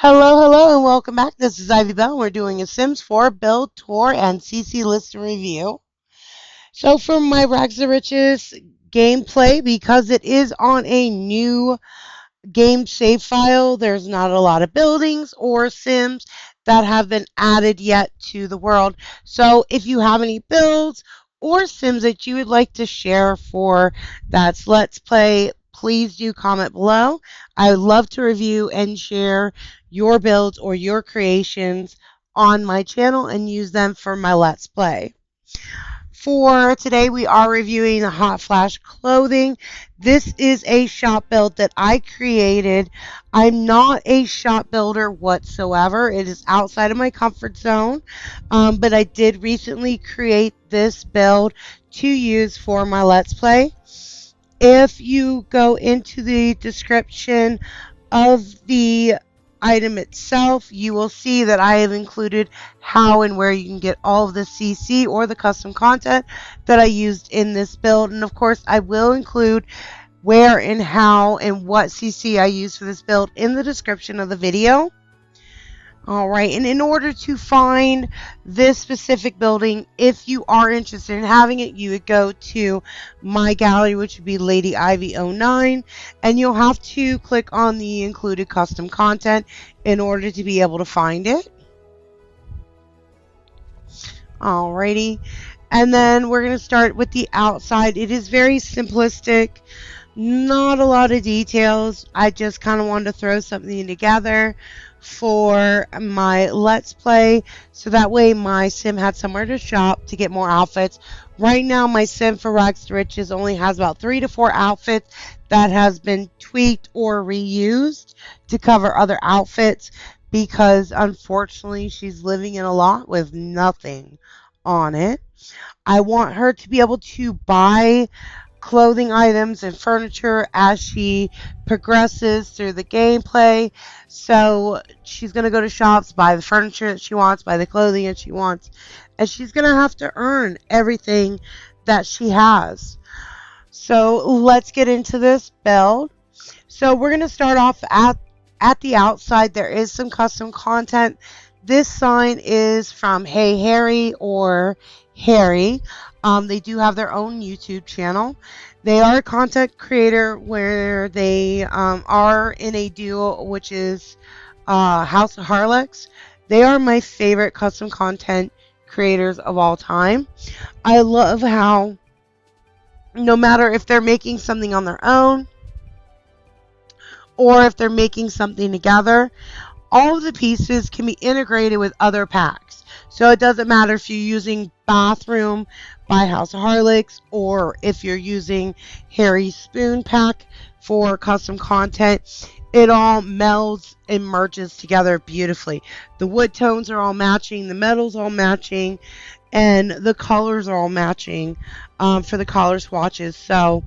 Hello, and welcome back. This is Dville, and we're doing a Sims 4 build, tour, and CC list review. So for my Rags to Riches gameplay, because it is on a new game save file, there's not a lot of buildings or Sims that have been added yet to the world. So if you have any builds or Sims that you would like to share for that's Let's Play, please do comment below. I would love to review and share your builds or your creations on my channel and use them for my Let's Play. For today, we are reviewing the Hot Flash clothing. This is a shop build that I created. I'm not a shop builder whatsoever. It is outside of my comfort zone, but I did recently create this build to use for my Let's Play. If you go into the description of the item itself, you will see that I have included how and where you can get all of the CC or the custom content that I used in this build. And of course, I will include where and how and what CC I used for this build in the description of the video. Alright, and in order to find this specific building, if you are interested in having it, you would go to my gallery, which would be Lady Ivy 09, and you'll have to click on the included custom content in order to be able to find it. Alrighty, and then we're going to start with the outside. It is very simplistic, not a lot of details. I just kind of wanted to throw something together for my Let's Play, so that way my sim had somewhere to shop to get more outfits. Right now my sim for Rags to Riches only has about 3 to 4 outfits that has been tweaked or reused to cover other outfits, because unfortunately she's living in a lot with nothing on it. I want her to be able to buy clothing items and furniture as she progresses through the gameplay. So she's going to go to shops, buy the furniture that she wants, buy the clothing that she wants, and she's going to have to earn everything that she has. So let's get into this build. So we're going to start off at the outside. There is some custom content. This sign is from HeyHarrie or Harry. They do have their own YouTube channel. They are a content creator where they are in a duo, which is HOUSEOFHARLIX. They are my favorite custom content creators of all time. I love how no matter if they're making something on their own or if they're making something together, all of the pieces can be integrated with other packs. So it doesn't matter if you're using Bathroom by HOUSEOFHARLIX or if you're using Harry's Spoon Pack for custom content. It all melds and merges together beautifully. The wood tones are all matching, the metals all matching, and the colors are all matching for the color swatches. So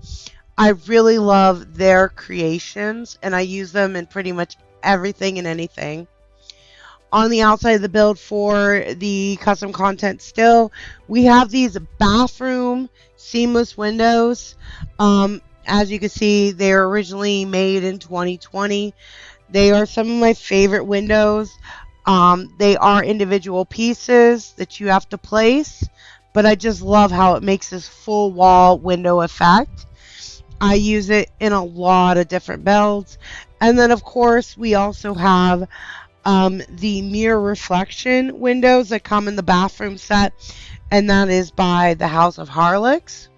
I really love their creations, and I use them in pretty much everything and anything. On the outside of the build for the custom content still, we have these bathroom seamless windows. As you can see, they were originally made in 2020. They are some of my favorite windows. They are individual pieces that you have to place, but I just love how it makes this full wall window effect. I use it in a lot of different builds. And then of course we also have the mirror reflection windows that come in the bathroom set, and that is by the HOUSEOFHARLIX.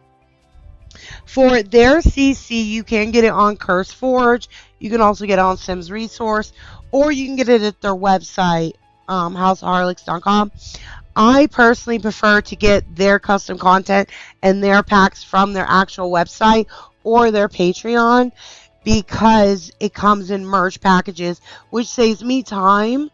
For their CC, you can get it on CurseForge. You can also get it on Sims Resource, or you can get it at their website, HouseOfHarlix.com. I personally prefer to get their custom content and their packs from their actual website or their Patreon, because it comes in merge packages, which saves me time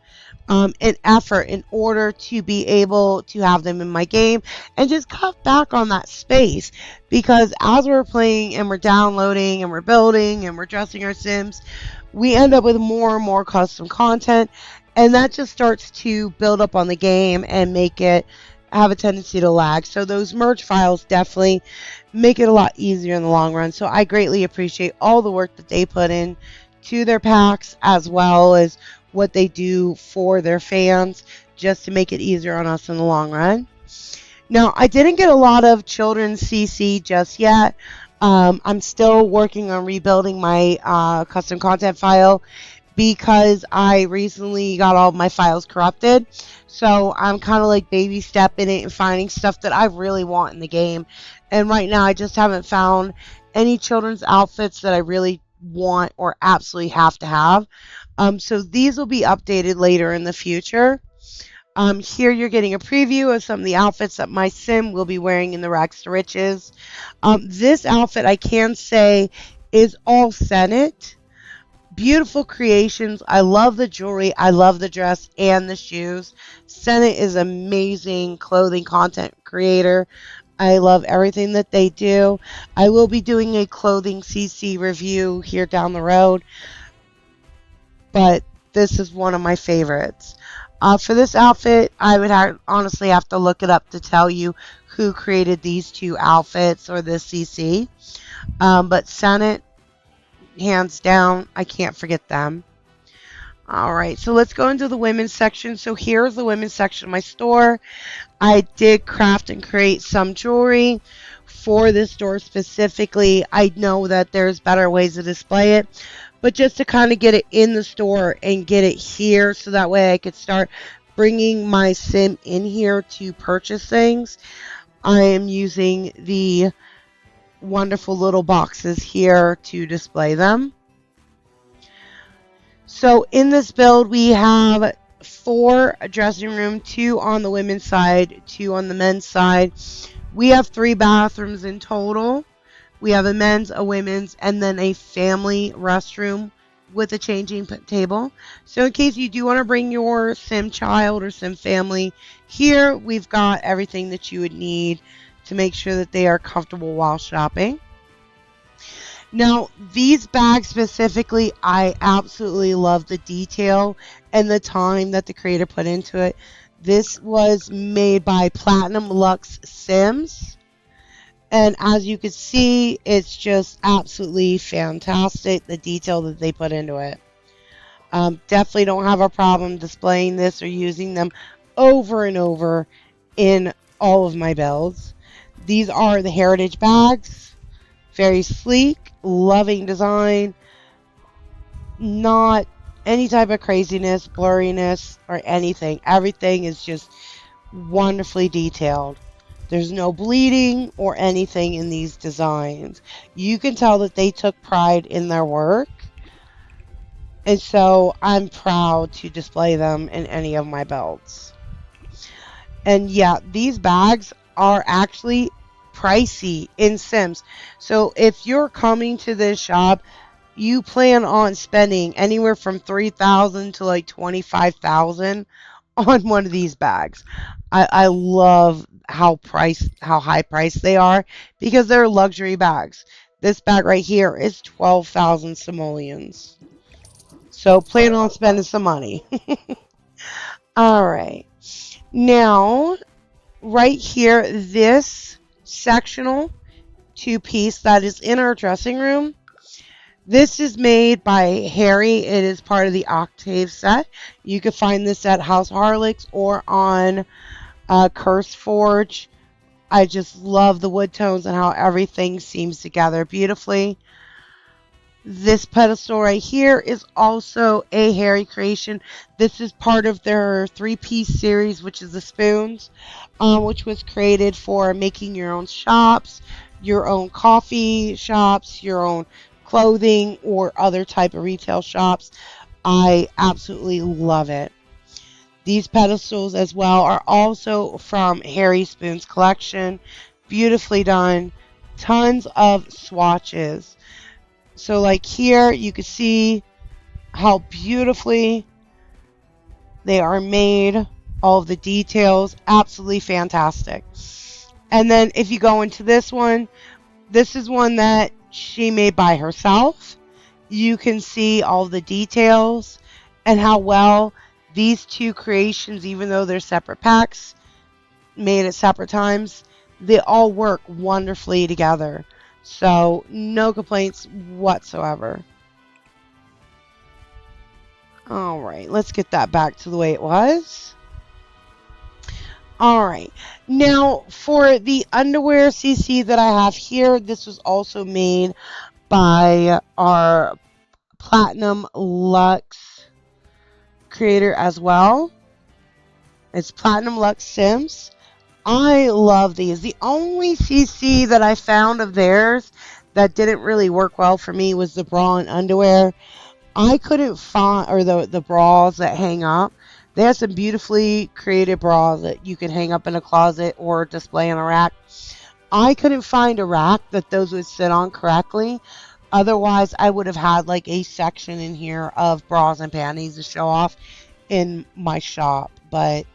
and effort in order to be able to have them in my game and just cut back on that space. Because as we're playing and we're downloading and we're building and we're dressing our Sims, we end up with more and more custom content, and that just starts to build up on the game and make it have a tendency to lag. So those merge files definitely make it a lot easier in the long run. So I greatly appreciate all the work that they put in to their packs, as well as what they do for their fans, just to make it easier on us in the long run. Now, I didn't get a lot of children's CC just yet. I'm still working on rebuilding my custom content file because I recently got all of my files corrupted. So I'm kind of like baby stepping it and finding stuff that I really want in the game. And right now I just haven't found any children's outfits that I really want or absolutely have to have. So these will be updated later in the future. Here you're getting a preview of some of the outfits that my sim will be wearing in the Rags to Riches. This outfit, I can say, is all Senate. Beautiful creations. I love the jewelry. I love the dress and the shoes. Senate is amazing clothing content creator. I love everything that they do. I will be doing a clothing CC review here down the road, but this is one of my favorites. For this outfit, I would honestly have to look it up to tell you who created these two outfits or this CC. But Senate, hands down, I can't forget them. Alright, so let's go into the women's section. So here's the women's section of my store. I did craft and create some jewelry for this store specifically. I know that there's better ways to display it, but just to kind of get it in the store and get it here so that way I could start bringing my sim in here to purchase things, I am using the wonderful little boxes here to display them. So in this build we have 4 dressing room, 2 on the women's side, 2 on the men's side. We have 3 bathrooms in total. We have a men's, a women's, and then a family restroom with a changing table. So in case you do want to bring your sim child or sim family here, we've got everything that you would need to make sure that they are comfortable while shopping. Now, these bags specifically, I absolutely love the detail and the time that the creator put into it. This was made by Platinumluxesims. And as you can see, it's just absolutely fantastic, the detail that they put into it. Definitely don't have a problem displaying this or using them over and over in all of my builds. These are the heritage bags. Very sleek, loving design. Not any type of craziness, blurriness, or anything. Everything is just wonderfully detailed. There's no bleeding or anything in these designs. You can tell that they took pride in their work. And so I'm proud to display them in any of my builds. And yeah, these bags are actually pricey in Sims. So if you're coming to this shop, you plan on spending anywhere from $3,000 to like $25,000 on one of these bags. I love how high priced they are because they're luxury bags. This bag right here is 12,000 simoleons. So plan on spending some money. Alright. Now, right here, this sectional 2-piece that is in our dressing room. This is made by HeyHarrie. It is part of the Octave set. You can find this at HOUSEOFHARLIX or on CurseForge. I just love the wood tones and how everything seems together beautifully. This pedestal right here is also a HeyHarrie creation. This is part of their 3-piece series, which is the spoons, which was created for making your own shops, your own coffee shops, your own clothing, or other type of retail shops. I absolutely love it. These pedestals as well are also from HeyHarrie Spoons collection. Beautifully done. Tons of swatches. So like here, you can see how beautifully they are made. All of the details, absolutely fantastic. And then if you go into this one, this is one that she made by herself. You can see all the details and how well these two creations, even though they're separate packs, made at separate times, they all work wonderfully together. So no complaints whatsoever. All right, let's get that back to the way it was. All right, now for the underwear CC that I have here, this was also made by our Platinum Lux creator as well. It's Platinumluxesims. I love these. The only CC that I found of theirs that didn't really work well for me was the bra and underwear. I couldn't find, or the bras that hang up. They have some beautifully created bras that you can hang up in a closet or display on a rack. I couldn't find a rack that those would sit on correctly. Otherwise, I would have had like a section in here of bras and panties to show off in my shop, but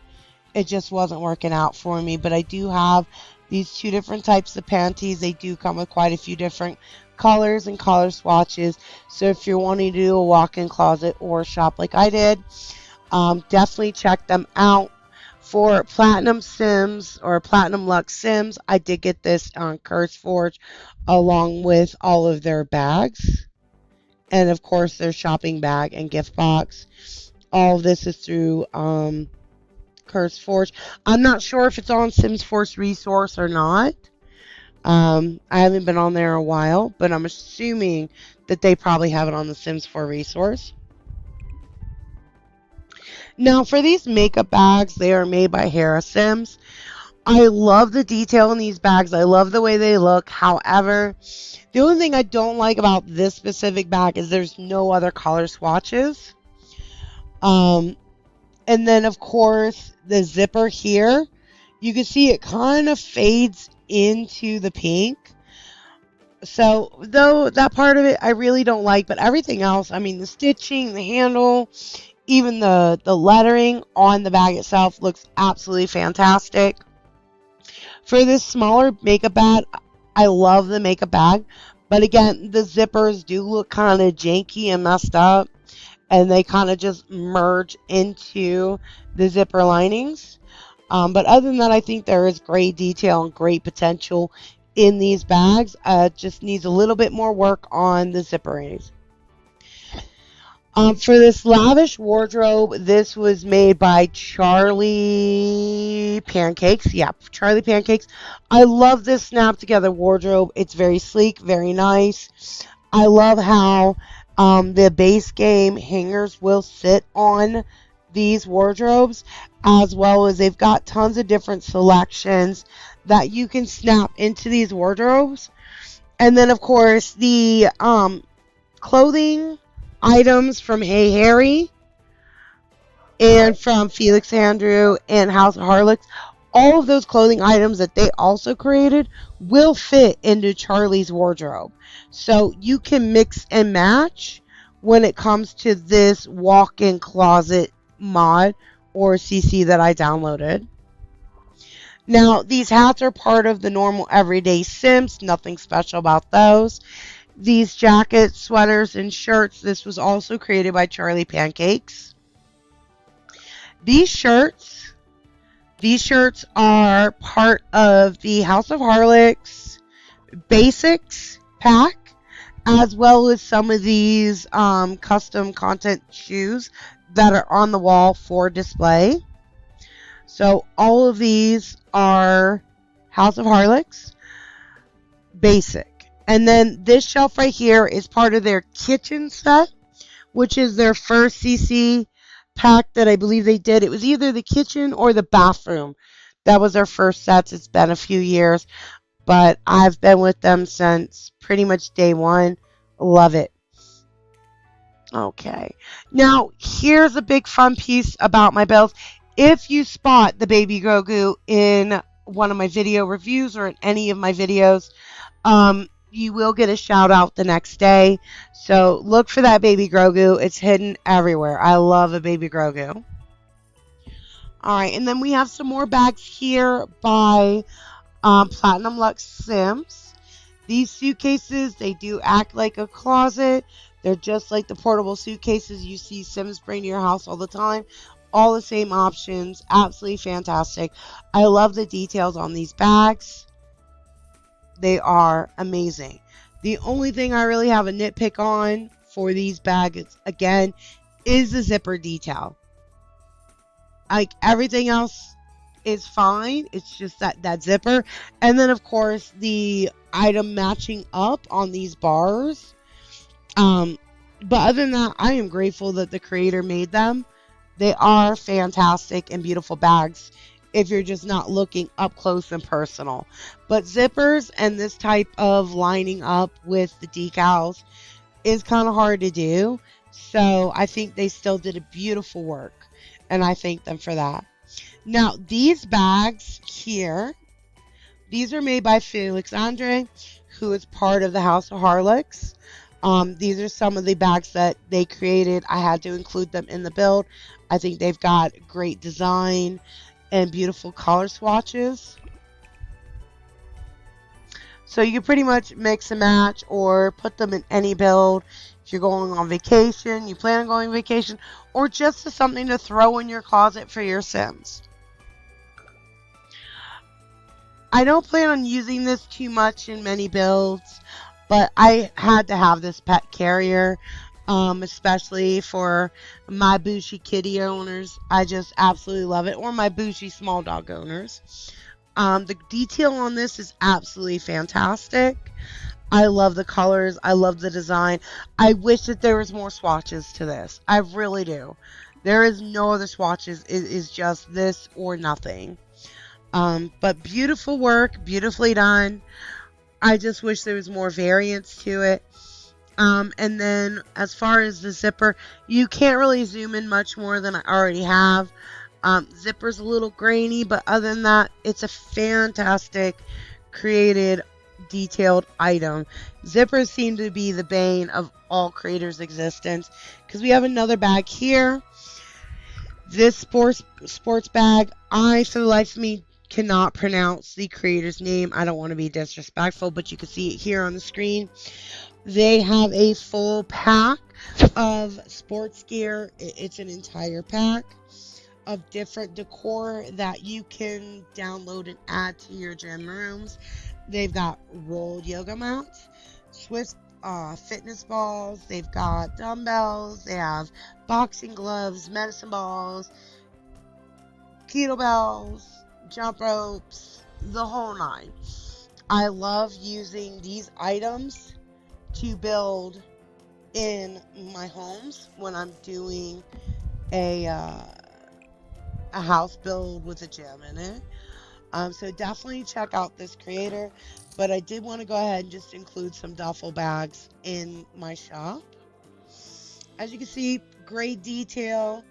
it just wasn't working out for me. But I do have these two different types of panties. They do come with quite a few different colors and color swatches. So if you're wanting to do a walk-in closet or shop like I did, definitely check them out. For Platinum Sims or Platinumluxesims, I did get this on CurseForge along with all of their bags. And of course their shopping bag and gift box. All of this is through CurseForge. I'm not sure if it's on SimsForce Resource or not. I haven't been on there a while, but I'm assuming that they probably have it on the Sims4 Resource. Now for these makeup bags, they are made by HeyHarrie Sims. I love the detail in these bags. I love the way they look. However, the only thing I don't like about this specific bag is there's no other color swatches. And then of course the zipper here, you can see it kind of fades into the pink. So though that part of it I really don't like, but everything else, I mean the stitching, the handle, even the lettering on the bag itself looks absolutely fantastic. For this smaller makeup bag, I love the makeup bag, but again the zippers do look kind of janky and messed up, and they kind of just merge into the zipper linings. But other than that, I think there is great detail and great potential in these bags. Just needs a little bit more work on the zipperings. For this lavish wardrobe, this was made by Charly Pancakes. Yeah, Charly Pancakes. I love this snap together wardrobe. It's very sleek, very nice. I love how the base game hangers will sit on these wardrobes, as well as they've got tons of different selections that you can snap into these wardrobes. And then of course the clothing items from HeyHarrie and from Felix Andrew and HOUSEOFHARLIX, all of those clothing items that they also created will fit into Charly's wardrobe. So you can mix and match when it comes to this walk-in closet mod or CC that I downloaded. Now these hats are part of the normal everyday Sims, nothing special about those. These jackets, sweaters, and shirts, this was also created by Charly Pancakes. These shirts are part of the HOUSEOFHARLIX Basics pack, as well as some of these custom content shoes that are on the wall for display. So all of these are HOUSEOFHARLIX Basic. And then this shelf right here is part of their Kichen set, which is their first CC pack that I believe they did. It was either the kitchen or the bathroom. That was their first sets. It's been a few years, but I've been with them since pretty much day one. Love it. Okay. Now, here's a big fun piece about my belts. If you spot the baby Grogu in one of my video reviews or in any of my videos, you will get a shout out the next day. So look for that baby Grogu. It's hidden everywhere. I love a baby Grogu. Alright, and then we have some more bags here by Platinumluxesims. These suitcases, they do act like a closet. They're just like the portable suitcases you see Sims bring to your house all the time. All the same options. Absolutely fantastic. I love the details on these bags. They are amazing. The only thing I really have a nitpick on for these bags, again, is the zipper detail. Like everything else is fine. It's just that zipper. And then of course the item matching up on these bars. But other than that, I am grateful that the creator made them. They are fantastic and beautiful bags if you're just not looking up close and personal. But zippers and this type of lining up with the decals is kind of hard to do. So I think they still did a beautiful work, and I thank them for that. Now, these bags here, these are made by Felix Andre, who is part of the HOUSEOFHARLIX. These are some of the bags that they created. I had to include them in the build. I think they've got great design and beautiful color swatches. So you can pretty much mix and match or put them in any build. If you're going on vacation, you plan on going on vacation, or just as something to throw in your closet for your Sims. I don't plan on using this too much in many builds, but I had to have this pet carrier, especially for my Bushy kitty owners. I just absolutely love it, or my Bushy small dog owners. The detail on this is absolutely fantastic. I love the colors. I love the design. I wish that there was more swatches to this. I really do. There is no other swatches. It is just this or nothing. But beautiful work, beautifully done. I just wish there was more variance to it. And then as far as the zipper, you can't really zoom in much more than I already have. Zipper's a little grainy, but other than that, it's a fantastic created, detailed item. Zippers seem to be the bane of all creators' existence, because we have another bag here. This sports bag, I, for the life of me, cannot pronounce the creator's name. I don't want to be disrespectful, but you can see it here on the screen. They have a full pack of sports gear. It's an entire pack of different decor that you can download and add to your gym rooms. They've got rolled yoga mats, Swiss fitness balls, they've got dumbbells, they have boxing gloves, medicine balls, kettlebells, jump ropes, the whole nine. I love using these items to build in my homes when I'm doing a house build with a gym in it. So definitely check out this creator. But I did want to go ahead and just include some duffel bags in my shop. As you can see, great detail.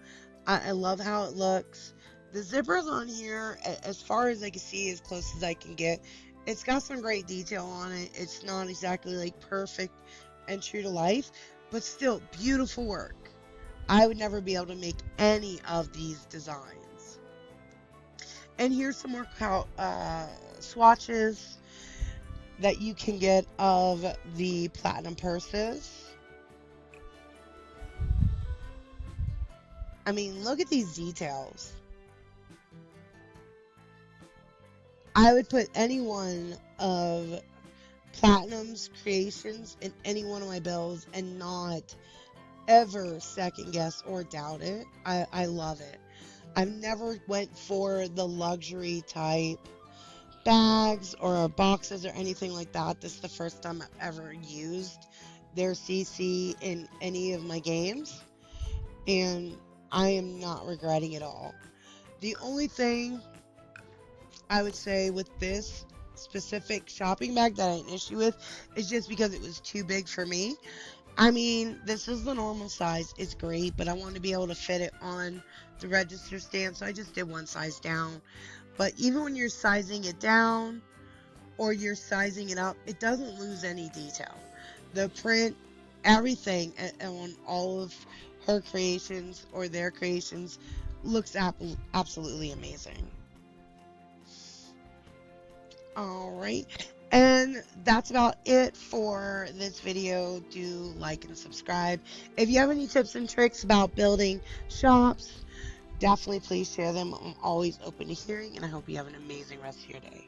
I love how it looks. The zippers on here, as far as I can see, as close as I can get, it's got some great detail on it. It's not exactly like perfect and true to life, but still beautiful work. I would never be able to make any of these designs. And here's some more swatches that you can get of the platinum purses. I mean, look at these details. I would put any one of Platinum's creations in any one of my builds and not ever second guess or doubt it. I love it. I've never went for the luxury type bags or boxes or anything like that. This is the first time I've ever used their CC in any of my games, and I am not regretting it all. The only thing I would say with this specific shopping bag that I had an issue with is just because it was too big for me. I mean, this is the normal size. It's great, but I wanted to be able to fit it on the register stand, so I just did one size down. But even when you're sizing it down or you're sizing it up, it doesn't lose any detail. The print, everything on all of her creations or their creations looks absolutely amazing. Alright, and that's about it for this video. Do like and subscribe. If you have any tips and tricks about building shops, definitely please share them. I'm always open to hearing, and I hope you have an amazing rest of your day.